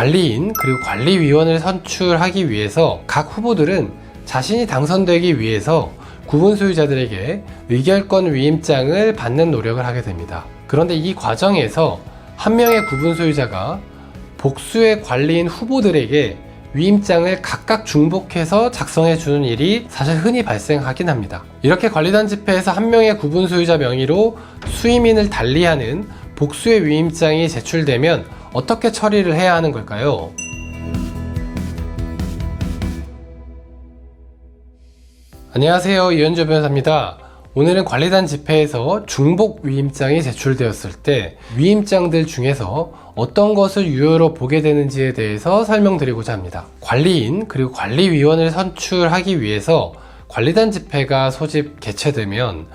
관리인 그리고 관리위원을 선출하기 위해서 각 후보들은 자신이 당선되기 위해서 구분 소유자들에게 의결권 위임장을 받는 노력을 하게 됩니다. 그런데 이 과정에서 한 명의 구분 소유자가 복수의 관리인 후보들에게 위임장을 각각 중복해서 작성해 주는 일이 사실 흔히 발생하긴 합니다. 이렇게 관리단 집회에서 한 명의 구분 소유자 명의로 수임인을 달리하는 복수의 위임장이 제출되면 어떻게 처리를 해야 하는 걸까요? 안녕하세요, 이현주 변호사입니다. 오늘은 관리단 집회에서 중복 위임장이 제출되었을 때 위임장들 중에서 어떤 것을 유효로 보게 되는지에 대해서 설명드리고자 합니다. 관리인 그리고 관리위원을 선출하기 위해서 관리단 집회가 소집 개최되면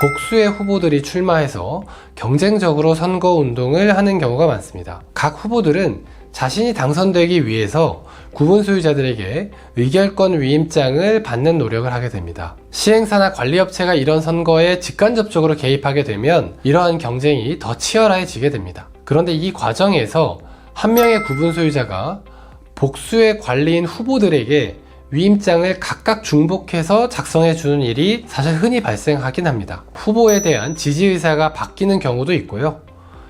복수의 후보들이 출마해서 경쟁적으로 선거운동을 하는 경우가 많습니다. 각 후보들은 자신이 당선되기 위해서 구분 소유자들에게 의결권 위임장을 받는 노력을 하게 됩니다. 시행사나 관리업체가 이런 선거에 직간접적으로 개입하게 되면 이러한 경쟁이 더 치열해지게 됩니다. 그런데 이 과정에서 한 명의 구분 소유자가 복수의 관리인 후보들에게 위임장을 각각 중복해서 작성해 주는 일이 사실 흔히 발생하긴 합니다. 후보에 대한 지지의사가 바뀌는 경우도 있고요.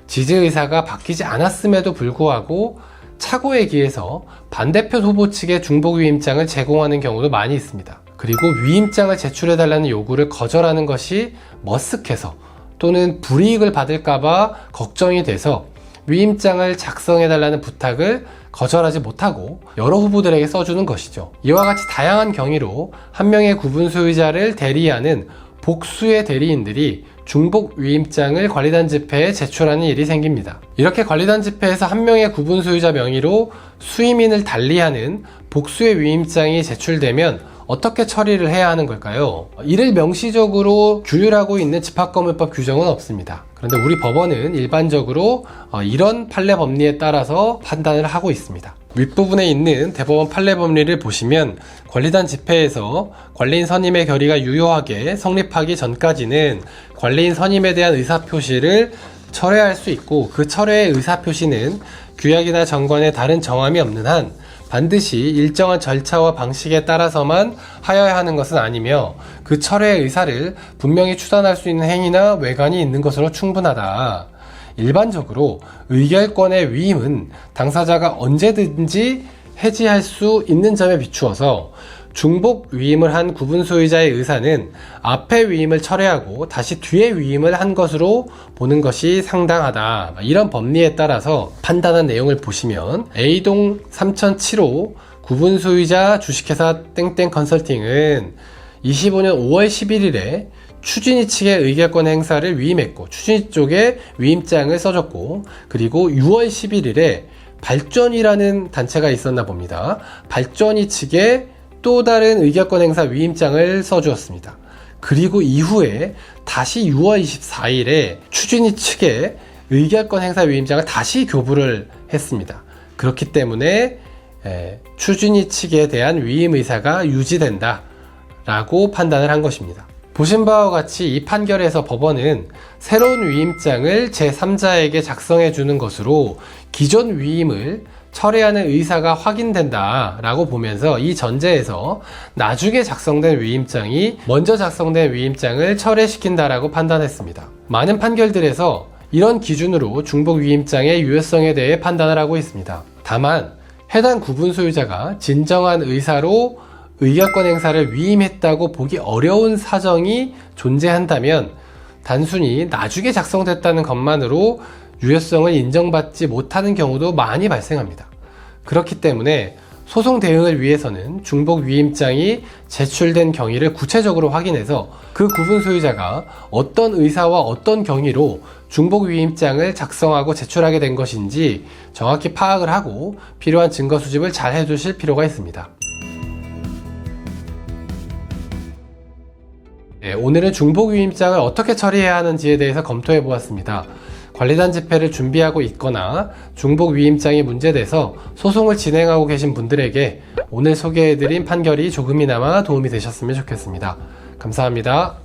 지지의사가 바뀌지 않았음에도 불구하고 착오에 기해서 반대표 후보 측에 중복 위임장을 제공하는 경우도 많이 있습니다. 그리고 위임장을 제출해달라는 요구를 거절하는 것이 머쓱해서 또는 불이익을 받을까봐 걱정이 돼서 위임장을 작성해달라는 부탁을 거절하지 못하고 여러 후보들에게 써주는 것이죠. 이와 같이 다양한 경위로 한 명의 구분 소유자를 대리하는 복수의 대리인들이 중복 위임장을 관리단 집회에 제출하는 일이 생깁니다. 이렇게 관리단 집회에서 한 명의 구분 소유자 명의로 수임인을 달리하는 복수의 위임장이 제출되면 어떻게 처리를 해야 하는 걸까요? 이를 명시적으로 규율하고 있는 집합검문법 규정은 없습니다. 그런데 우리 법원은 일반적으로 이런 판례 법리에 따라서 판단을 하고 있습니다. 윗부분에 있는 대법원 판례 법리를 보시면 관리단 집회에서 관리인 선임의 결의가 유효하게 성립하기 전까지는 관리인 선임에 대한 의사표시를 철회할 수 있고 그 철회의 의사표시는 규약이나 정관에 다른 정함이 없는 한 반드시 일정한 절차와 방식에 따라서만 하여야 하는 것은 아니며 그 철회의 의사를 분명히 추단할 수 있는 행위나 외관이 있는 것으로 충분하다. 일반적으로 의결권의 위임은 당사자가 언제든지 해지할 수 있는 점에 비추어서 중복 위임을 한 구분 소유자의 의사는 앞에 위임을 철회하고 다시 뒤에 위임을 한 것으로 보는 것이 상당하다. 이런 법리에 따라서 판단한 내용을 보시면 A동 3007호 구분 소유자 주식회사 땡땡 컨설팅은 25년 5월 11일에 추진위 측의 의결권 행사를 위임했고 추진위 쪽에 위임장을 써줬고 그리고 6월 11일에 발전이라는 단체가 있었나 봅니다. 발전위 측에 또 다른 의결권 행사 위임장을 써주었습니다. 그리고 이후에 다시 6월 24일에 추진위 측에 의결권 행사 위임장을 다시 교부를 했습니다. 그렇기 때문에 추진위 측에 대한 위임 의사가 유지된다 라고 판단을 한 것입니다. 보신 바와 같이 이 판결에서 법원은 새로운 위임장을 제3자에게 작성해 주는 것으로 기존 위임을 철회하는 의사가 확인된다 라고 보면서 이 전제에서 나중에 작성된 위임장이 먼저 작성된 위임장을 철회시킨다 라고 판단했습니다. 많은 판결들에서 이런 기준으로 중복 위임장의 유효성에 대해 판단을 하고 있습니다. 다만 해당 구분 소유자가 진정한 의사로 의결권 행사를 위임했다고 보기 어려운 사정이 존재한다면 단순히 나중에 작성됐다는 것만으로 유효성을 인정받지 못하는 경우도 많이 발생합니다. 그렇기 때문에 소송 대응을 위해서는 중복 위임장이 제출된 경위를 구체적으로 확인해서 그 구분 소유자가 어떤 의사와 어떤 경위로 중복 위임장을 작성하고 제출하게 된 것인지 정확히 파악을 하고 필요한 증거 수집을 잘 해두실 필요가 있습니다. 오늘은 중복 위임장을 어떻게 처리해야 하는지에 대해서 검토해 보았습니다. 관리단 집회를 준비하고 있거나 중복 위임장이 문제돼서 소송을 진행하고 계신 분들에게 오늘 소개해드린 판결이 조금이나마 도움이 되셨으면 좋겠습니다. 감사합니다.